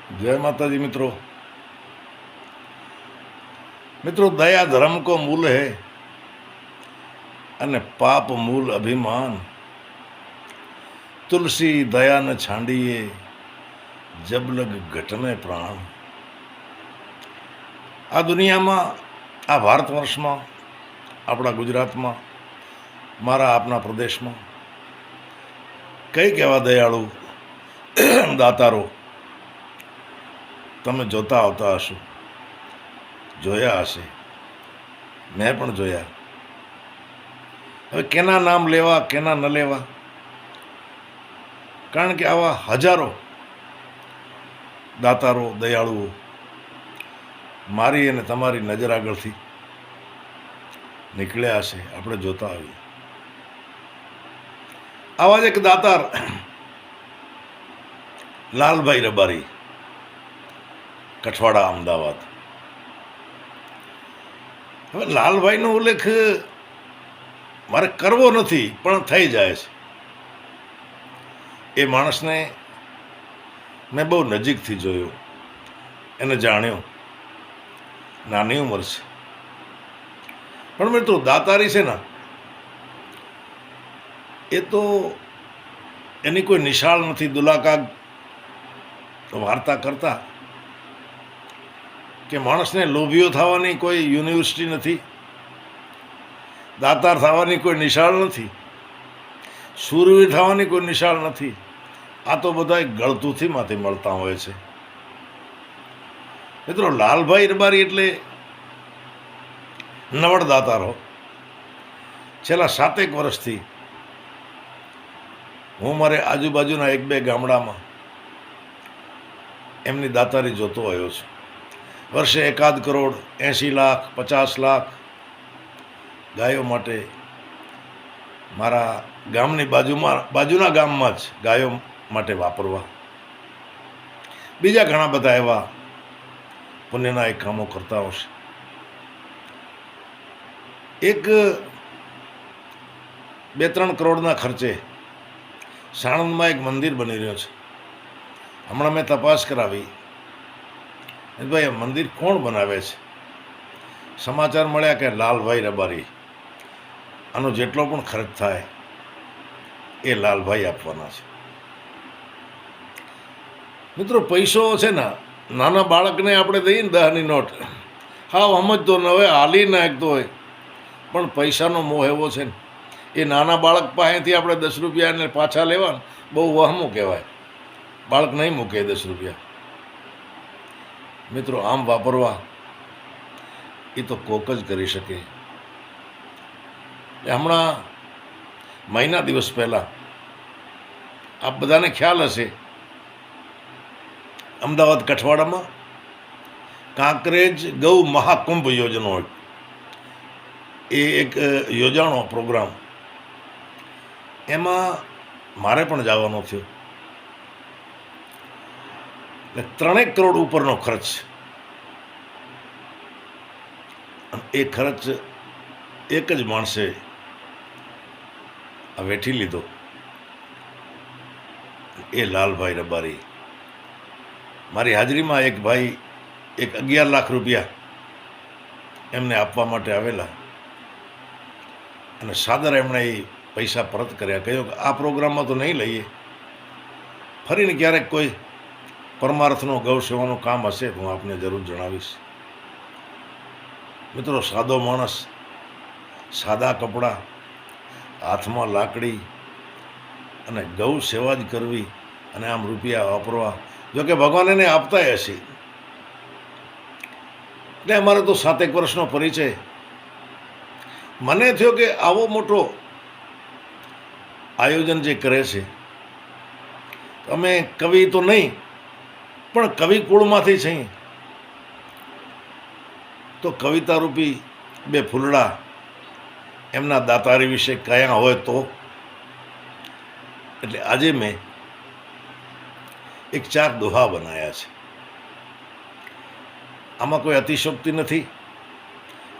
जय माता जी। मित्रों मित्रों दया धर्म को मूल है अने पाप मूल अभिमान। तुलसी दया न छांडीए जब लग घटने प्राण। आ दुनिया में आ भारतवर्ष में अपना गुजरात में मारा अपना प्रदेश में कई केवा दयालु दातारो तमे जोता आवता हशो, जोया हशे, मैं पण जोया। हवे केना नाम लेवा केना न लेवा, कारण के आवा हजारों दातारो दयाळुओ मारी अने तमारी नजर आगळथी निकळ्या हशे, आपणे जोता आवीए। आवा ज एक दातार लालभाई रबारी, कठवाड़ा अमदावाद। हवे लालभाईनो उल्लेख मारे करवो नथी पण थई जाय छे। ए माणसने मैं बहु नजीकथी जोयो, एने जाण्यो, नानी उमर छे पण मित्रों दातारी छे ने ए तो एनी कोई निशाळ नथी। दुलाकाग वार्ता करता कि माणसने लोभियो थवानी कोई यूनिवर्सिटी नथी, दातार थवानी कोई निशाळ नथी, शूरवीर थवानी कोई निशाळ नथी। आ तो बधाय गळतुथी मांथी मळता होय छे। मित्रों लालभाई रबारी एटले नवड़ दातारो। छेल्ला 7 वर्षथी हूँ मारे आजूबाजूना 1-2 गामडामां एमनी दातारी जोतो आव्यो छुं। वर्षे 1 करोड़ 80 लाख 50 लाख गायो माटे मारा गामनी बाजूना गाममां ज गायो माटे वापरवा। बीजा घणा बधा एवा पुण्यना एक कामो करता हशे। एक 2-3 करोड़ना खर्चे साणंदमां एक मंदिर बनी रह्यो छे। हमणां मैं तपास करावी, भाई मंदिर कोण बनावे छे? समाचार मळ्या के लालभाई रबारी। आनो जेटलो पण खर्च थाय ए लालभाई आपवाना छे। मित्रों पैसो छे ने नाना बाळकने आपणे दઈએ ने 10 ની નોટ, हाव समजतो न होय, हाली नाखतो होय, पण पैसानो मोह एवो छे ने ए नाना बाळक पासेथी आपणे 10 રૂપિયા ने पाछा लेवा बहु वहमो कहेवाय। बाळक नहीं मूके 10 રૂપિયા। मित्रों आम वापरवा ए तो कोक ज करी शके। हमणां महीना दिवस पहला आप बधाने ख्याल हशे अमदावाद कठवाड़ा में कांकरेज गौ महाकुंभ योजनो एक योजाणो प्रोग्राम। एमां मारे पण जवानो थयो। 3 करोड़ उपरनो खर्च। ए खर्च एक ज माणसे वेठी लीधो, ए लालभाई रबारी। मारी हाजरी में एक भाई 11 लाख રૂપિયા एमने आपवा माटे आवेला अने सादर एमणे ए पैसा परत कर्या। कह्यो के आ प्रोग्राम में तो नहीं लईए, फरीने क्यारेक कोई परमार्थनो गौ सेवानो काम हशे तो हूँ आपने जरूर जणावीश। मित्रों सादो माणस, सादा कपड़ा, हाथ में लाकड़ी अने गौ सेवा ज करवी अने आम रूपिया वापरवा। जो कि भगवान एने आपता हशे। એટલે અમારે તો 7 વર્ષનો પરિચય। મને થયો કે આવો મોટો આયોજન જે કરે છે, અમે કવિ તો નહીં પણ કવિ કુળમાંથી છીએ તો કવિતા રૂપી 2 ફૂલડા એમના દાતારી વિશે કયા હોય તો। એટલે આજે મેં एक 4 दोहा बनाया है। आमा कोई अतिशोक्ति नहीं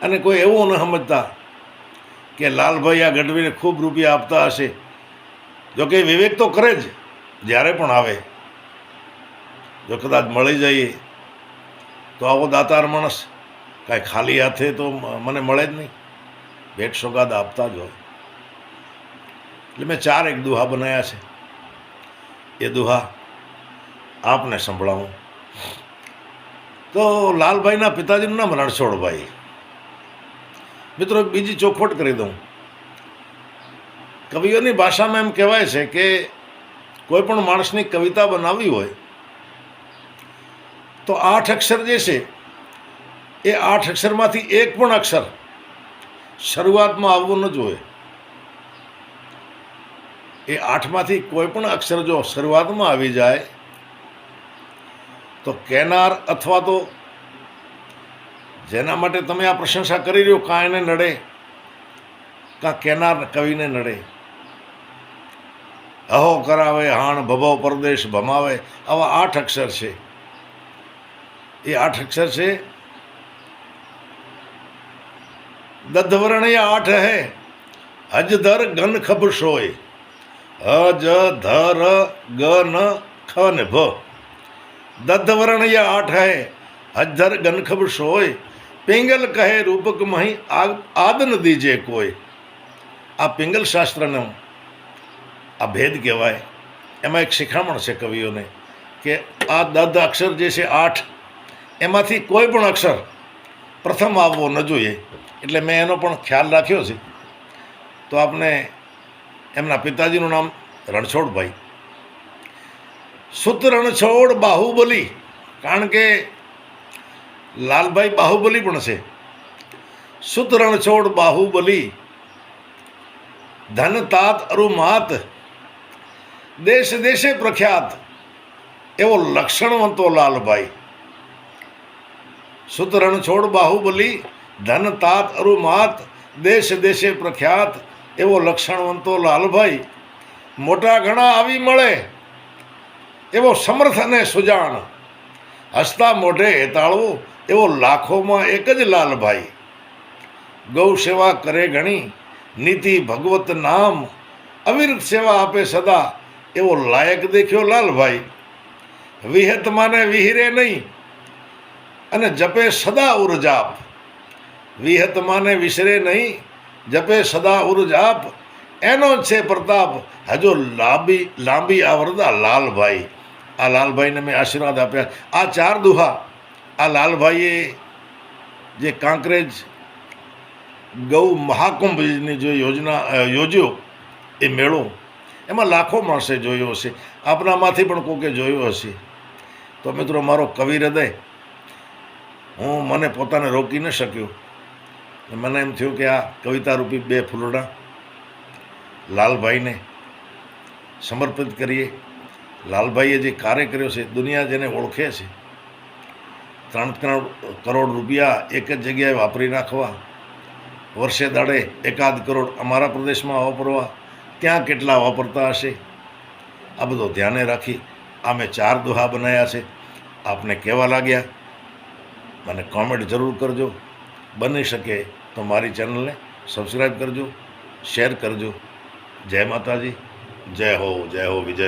अने कोई एवो न समझता कि लालभाई आ गढ़वीने खूब रूपिया आपता हशे। जो कि विवेक तो करे ज, ज्यारे पण आवे જો કદાચ મળી જઈએ તો આવો દાતાર માણસ કાંઈ ખાલી હાથે તો મને મળે જ નહીં, ભેટ સોગાદ આપતા જ હોય. એટલે મેં 4 એક દુહા બનાવ્યા છે. એ દુહા આપને સંભળાવું. તો લાલભાઈના પિતાજીનું નામ રણછોડભાઈ. મિત્રો બીજી ચોખવટ કરી દઉં. કવિઓની ભાષામાં એમ કહેવાય છે કે કોઈ પણ માણસની કવિતા બનાવવી હોય તો 8 અક્ષર જે છે એ 8 અક્ષરમાંથી એક પણ અક્ષર શરૂઆતમાં આવવું ન જોઈએ. એ 8માંથી કોઈ પણ અક્ષર જો શરૂઆતમાં આવી જાય તો કેનાર અથવા તો જેના માટે તમે આ પ્રશંસા કરી રહ્યો કાં એને નડે કાં કેનાર કવિને નડે. અહો કરાવે હાણ ભભો પરદેશ ભમાવે, આવા 8 અક્ષર છે. એ 8 અક્ષર છે. દધવર્ણય 8 હે હજધર ગન ખબ સોય, હજ ધર ગન ખ ને ભ. દધવર્ણય 8 હે હજધર ગન ખબ સોય, પિંગલ કહે રૂપક મહી આદન દીજે કોઈ. આ પિંગલ શાસ્ત્રનો આ ભેદ કહેવાય. એમાં એક શિખામણ છે કવિઓને કે આ દધ અક્ષર જે છે 8 એમાંથી કોઈ પણ અક્ષર પ્રથમ આવવો ન જોઈએ. એટલે મેં એનો પણ ખ્યાલ રાખ્યો છે. તો આપને એમના પિતાજીનું નામ રણછોડભાઈ. સુત રણછોડ બાહુબલી, કારણ કે લાલભાઈ બાહુબલી પણ છે. સુત રણછોડ બાહુબલી, ધન તાત અરુમાત, દેશ દેશે પ્રખ્યાત, એવો લક્ષણવંતો લાલભાઈ. સુત રણછોડ બાહુબલી, ધન તાત અરુમાત, દેશ દેશે પ્રખ્યાત, એવો લક્ષણવંતો લાલભાઈ. મોટા ઘણા આવી મળે એવો સમર્થ અને સુજાણ, હસતા મોઢે હેતાળવો એવો લાખોમાં એક જ લાલભાઈ. ગૌ સેવા કરે ઘણી, નીતિ ભગવત નામ, અવિરત સેવા આપે સદા, એવો લાયક દેખ્યો લાલભાઈ. વિહત માને વિહિરે નહીં અને જપે સદા ઉરજાપ, વિહત માને વિસરે નહીં જપે સદા ઉરજાપ, એનો જ છે પ્રતાપ હજુ લાંબી આવરદા લાલભાઈ. આ લાલભાઈને મેં આશીર્વાદ આપ્યા. આ 4 દુહા આ લાલભાઈએ જે કાંકરેજ ગૌ મહાકુંભની જે યોજ્યો એ મેળો, એમાં લાખો માણસે જોયો હશે. આપણામાંથી પણ કોકે જોયો હશે. તો મિત્રો મારો કવિ હૃદય, મને પોતાને રોકી ન શક્યો. મને એમ થયું કે આ કવિતા રૂપી 2 ફૂલડા લાલભાઈને સમર્પિત કરીએ. લાલભાઈએ જે કાર્ય કર્યો છે, દુનિયા જેને ઓળખે છે, 3 કરોડ રૂપિયા એક જ જગ્યાએ વાપરી નાખવા, વર્ષે દાડે 1 કરોડ અમારા પ્રદેશમાં વાપરવા, ત્યાં કેટલા વાપરતા હશે, આ બધો ધ્યાને રાખી આ મેં 4 દુહા બનાવ્યા છે. આપને કેવા લાગ્યા મને કોમેન્ટ જરૂર કરજો. બની શકે તો મારી ચેનલને સબસ્ક્રાઈબ કરજો, શેર કરજો. જય માતાજી, જય હો વિજય.